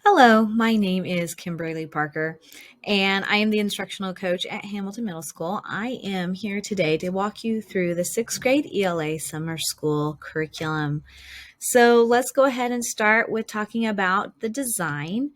Hello, my name is Kimberly Parker, and I am the instructional coach at Hamilton Middle School. I am here today to walk you through the sixth grade ELA summer school curriculum. So let's go ahead and start with talking about the design.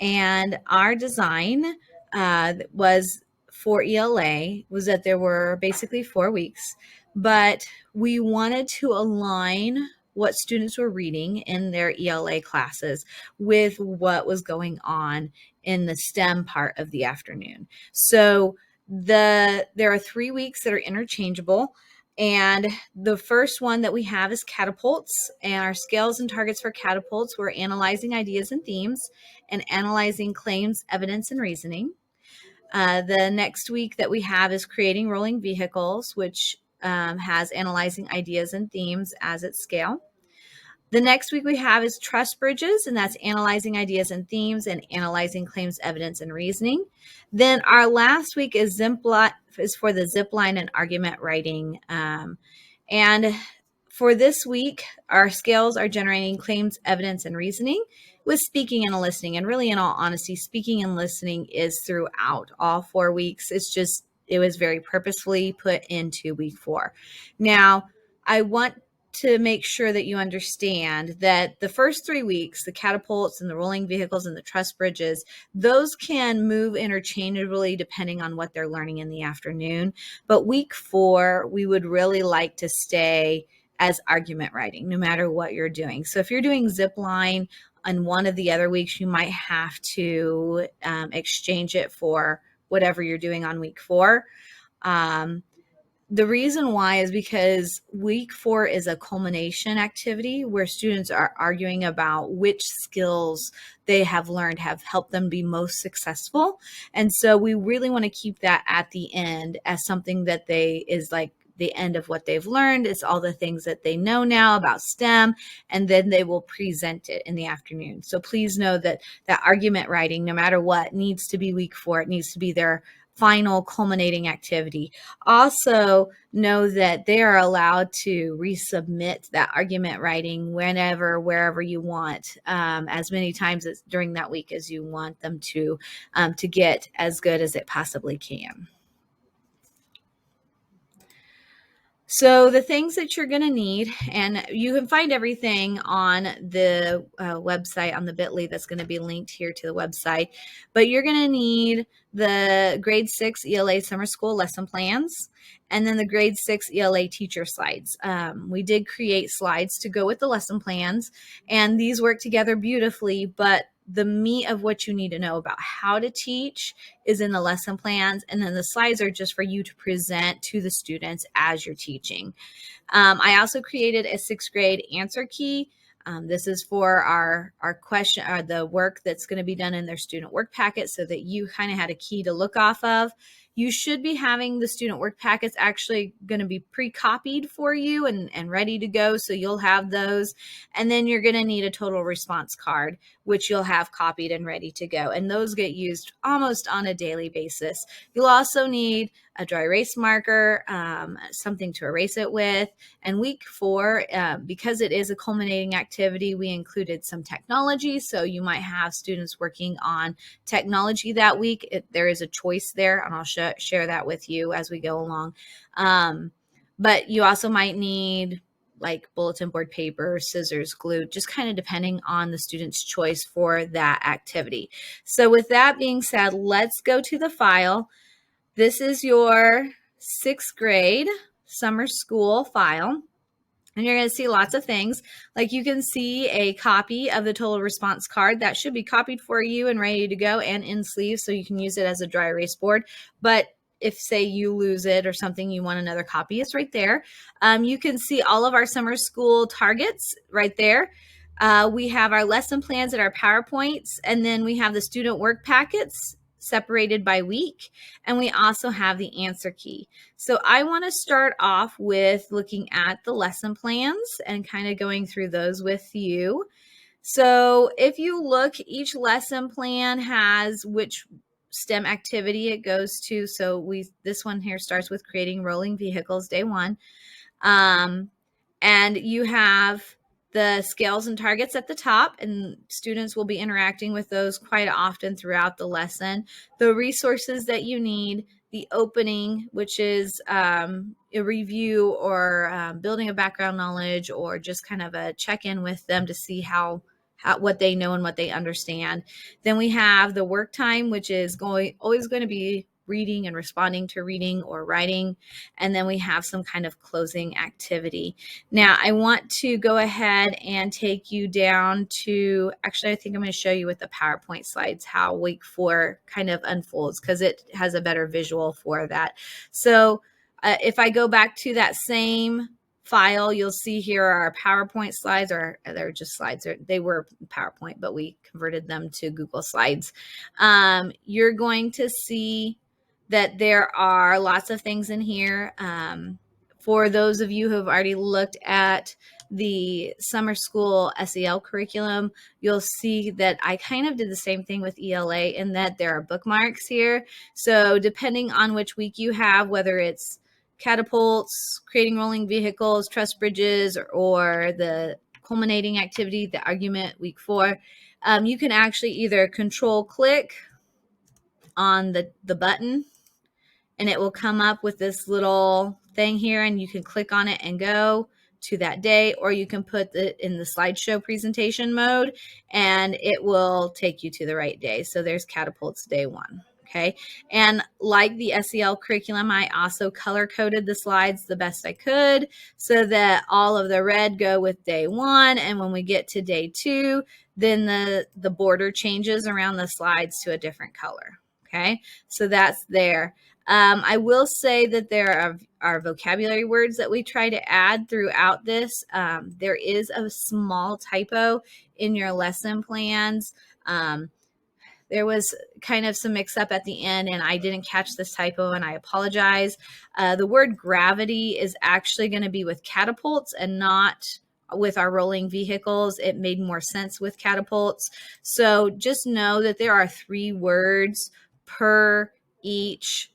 And our design was for ELA was that there were basically 4 weeks, but we wanted to align what students were reading in their ELA classes with what was going on in the STEM part of the afternoon. So there are 3 weeks that are interchangeable. And the first one that we have is catapults, and our scales and targets for catapults were analyzing ideas and themes and analyzing claims, evidence, and reasoning. The next week that we have is creating rolling vehicles, which has analyzing ideas and themes as its scale. The next week we have is trust bridges, and that's analyzing ideas and themes and analyzing claims, evidence, and reasoning. Then our last week is for the zip line and argument writing. And for this week, our scales are generating claims, evidence, and reasoning with speaking and listening. And really, in all honesty, speaking and listening is throughout all 4 weeks. It was very purposefully put into week 4. Now, I want to make sure that you understand that the first 3 weeks, the catapults and the rolling vehicles and the truss bridges, those can move interchangeably depending on what they're learning in the afternoon. But week 4, we would really like to stay as argument writing, no matter what you're doing. So if you're doing zip line on one of the other weeks, you might have to exchange it for whatever you're doing on week 4. The reason why is because week 4 is a culmination activity where students are arguing about which skills they have learned have helped them be most successful. And so we really want to keep that at the end as something that is like the end of what they've learned. It's all the things that they know now about STEM, and then they will present it in the afternoon. So please know that that argument writing, no matter what, needs to be week 4. It needs to be their final culminating activity. Also, know that they are allowed to resubmit that argument writing whenever, wherever you want, as many times as during that week as you want them to get as good as it possibly can. So the things that you're going to need, and you can find everything on the website, on the bit.ly that's going to be linked here to the website, but you're going to need the grade 6 ELA summer school lesson plans, and then the grade 6 ELA teacher slides. We did create slides to go with the lesson plans, and these work together beautifully, but the meat of what you need to know about how to teach is in the lesson plans, and then the slides are just for you to present to the students as you're teaching. I also created a 6th grade answer key. This is for our question, or the work that's going to be done in their student work packet, so that you kind of had a key to look off of. You should be having the student work packets actually going to be pre-copied for you and ready to go, so you'll have those. And then you're going to need a total response card, which you'll have copied and ready to go. And those get used almost on a daily basis. You'll also need a dry erase marker, something to erase it with. And week 4, because it is a culminating activity, we included some technology. So you might have students working on technology that week. There is a choice there, and I'll share that with you as we go along. But you also might need like bulletin board paper, scissors, glue, just kind of depending on the student's choice for that activity. So with that being said, let's go to the file. This is your 6th grade summer school file. And you're going to see lots of things. Like you can see a copy of the total response card that should be copied for you and ready to go and in sleeves, so you can use it as a dry erase board. But if, say, you lose it or something, you want another copy, it's right there. You can see all of our summer school targets right there. We have our lesson plans and our PowerPoints, and then we have the student work packets separated by week, and we also have the answer key. So I want to start off with looking at the lesson plans and kind of going through those with you. So if you look, each lesson plan has which STEM activity it goes to. So this one here starts with creating rolling vehicles, day 1. And you have the scales and targets at the top, and students will be interacting with those quite often throughout the lesson. The resources that you need, the opening, which is a review or building a background knowledge, or just kind of a check-in with them to see how what they know and what they understand. Then we have the work time, which is always going to be reading and responding to reading or writing. And then we have some kind of closing activity. Now, I want to go ahead and take you down to, actually, I think I'm going to show you with the PowerPoint slides how week 4 kind of unfolds, because it has a better visual for that. So if I go back to that same file, you'll see here our PowerPoint slides, or they're just slides. They were PowerPoint, but we converted them to Google Slides. You're going to see that there are lots of things in here. For those of you who have already looked at the summer school SEL curriculum, you'll see that I kind of did the same thing with ELA, in that there are bookmarks here. So depending on which week you have, whether it's catapults, creating rolling vehicles, truss bridges, or the culminating activity, the argument, week 4, you can actually either control click on the button, and it will come up with this little thing here, and you can click on it and go to that day, or you can put it in the slideshow presentation mode and it will take you to the right day. So there's catapults day 1. Okay. And like the SEL curriculum, I also color coded the slides the best I could so that all of the red go with day 1. And when we get to day 2, then the border changes around the slides to a different color. Okay. So that's there. I will say that there are vocabulary words that we try to add throughout this. There is a small typo in your lesson plans. There was kind of some mix up at the end, and I didn't catch this typo, and I apologize. The word gravity is actually going to be with catapults and not with our rolling vehicles. It made more sense with catapults. So just know that there are 3 words per each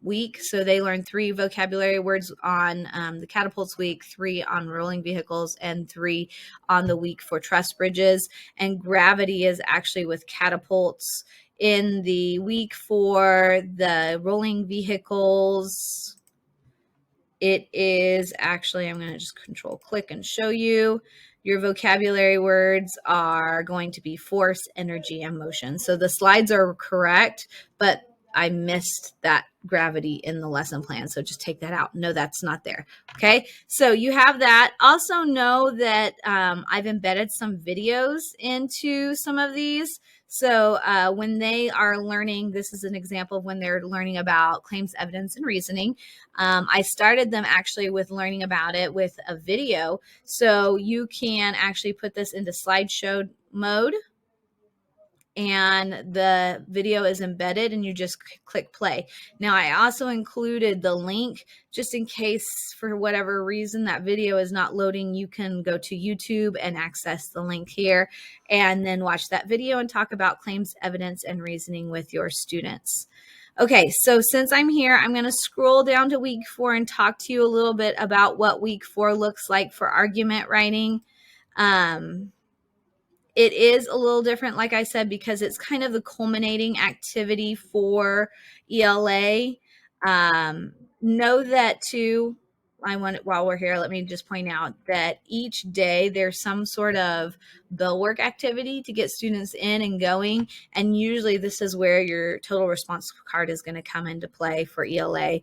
week. So they learn 3 vocabulary words on the catapults week, 3 on rolling vehicles, and 3 on the week for truss bridges. And gravity is actually with catapults. In the week for the rolling vehicles, it is actually, I'm going to just control click and show you. Your vocabulary words are going to be force, energy, and motion. So the slides are correct, but I missed that gravity in the lesson plan. So just take that out. No, that's not there. Okay. So you have that. Also know that I've embedded some videos into some of these. So when they are learning, this is an example of when they're learning about claims, evidence, and reasoning. I started them actually with learning about it with a video. So you can actually put this into slideshow mode, and the video is embedded, and you just click play. Now, I also included the link just in case for whatever reason that video is not loading. You can go to YouTube and access the link here and then watch that video and talk about claims, evidence, and reasoning with your students. Okay, so since I'm here, I'm going to scroll down to week 4 and talk to you a little bit about what week 4 looks like for argument writing. It is a little different, like I said, because it's kind of the culminating activity for ELA. Know that too, while we're here, let me just point out that each day there's some sort of bill work activity to get students in and going. And usually this is where your total response card is going to come into play for ELA.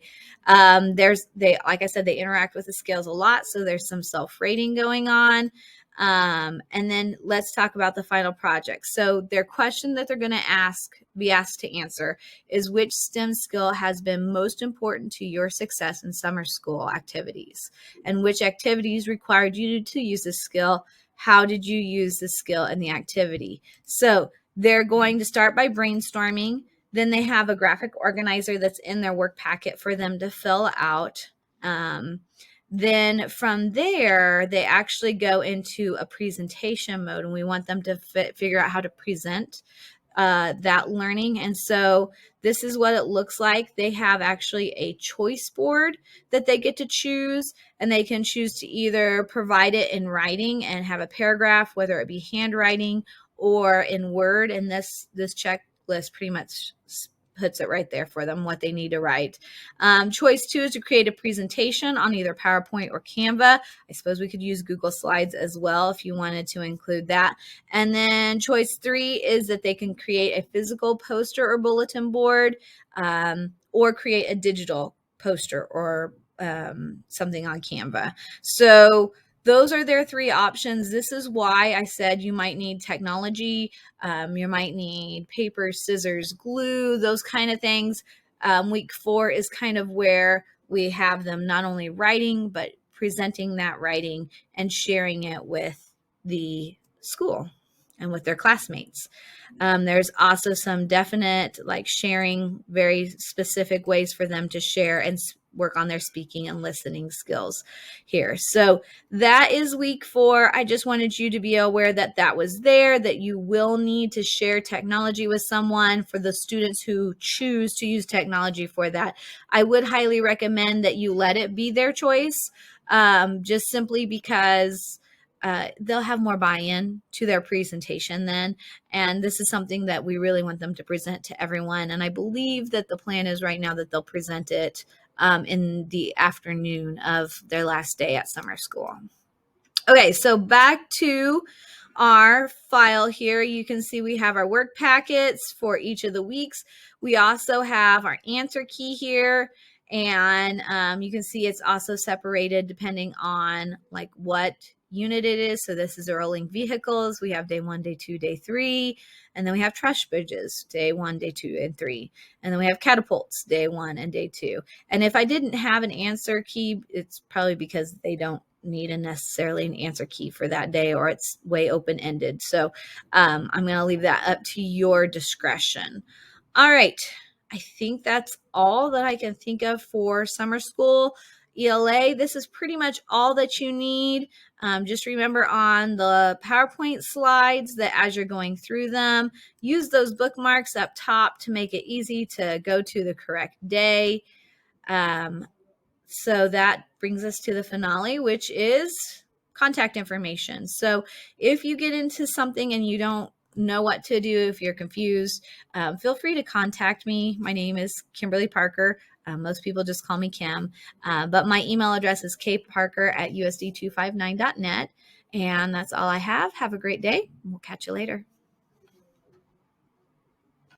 Like I said, they interact with the scales a lot. So there's some self-rating going on. And then let's talk about the final project. So their question that they're going to be asked to answer is, which STEM skill has been most important to your success in summer school activities? And which activities required you to use this skill? How did you use the skill in the activity? So they're going to start by brainstorming. Then they have a graphic organizer that's in their work packet for them to fill out. Then from there, they actually go into a presentation mode, and we want them to figure out how to present that learning. And so this is what it looks like. They have actually a choice board that they get to choose, and they can choose to either provide it in writing and have a paragraph, whether it be handwriting or in Word. And this checklist pretty much puts it right there for them, what they need to write. Choice 2 is to create a presentation on either PowerPoint or Canva. I suppose we could use Google Slides as well if you wanted to include that. And then choice 3 is that they can create a physical poster or bulletin board, or create a digital poster or something on Canva. So those are their 3 options. This is why I said you might need technology. You might need paper, scissors, glue, those kind of things. Week 4 is kind of where we have them not only writing, but presenting that writing and sharing it with the school and with their classmates. There's also some definite, like, sharing, very specific ways for them to share and work on their speaking and listening skills here. So that is week 4. I just wanted you to be aware that that was there, that you will need to share technology with someone. For the students who choose to use technology for that, I would highly recommend that you let it be their choice, just simply because they'll have more buy-in to their presentation then. And this is something that we really want them to present to everyone. And I believe that the plan is right now that they'll present it in the afternoon of their last day at summer school. Okay, so back to our file here. You can see we have our work packets for each of the weeks. We also have our answer key here. And you can see it's also separated depending on like what unit it is. So this is the rolling vehicles. We have day 1, day 2, day 3. And then we have trash bridges, day 1, day 2, and 3. And then we have catapults, day 1 and day 2. And if I didn't have an answer key, it's probably because they don't need necessarily an answer key for that day, or it's way open-ended. So I'm going to leave that up to your discretion. All right. I think that's all that I can think of for summer school ELA. This is pretty much all that you need. Just remember on the PowerPoint slides that as you're going through them, use those bookmarks up top to make it easy to go to the correct day. So that brings us to the finale, which is contact information. So if you get into something and you don't know what to do, if you're confused, feel free to contact me. My name is Kimberly Parker. Most people just call me Kim, but my email address is kparker@usd259.net. And that's all I have. Have a great day. We'll catch you later.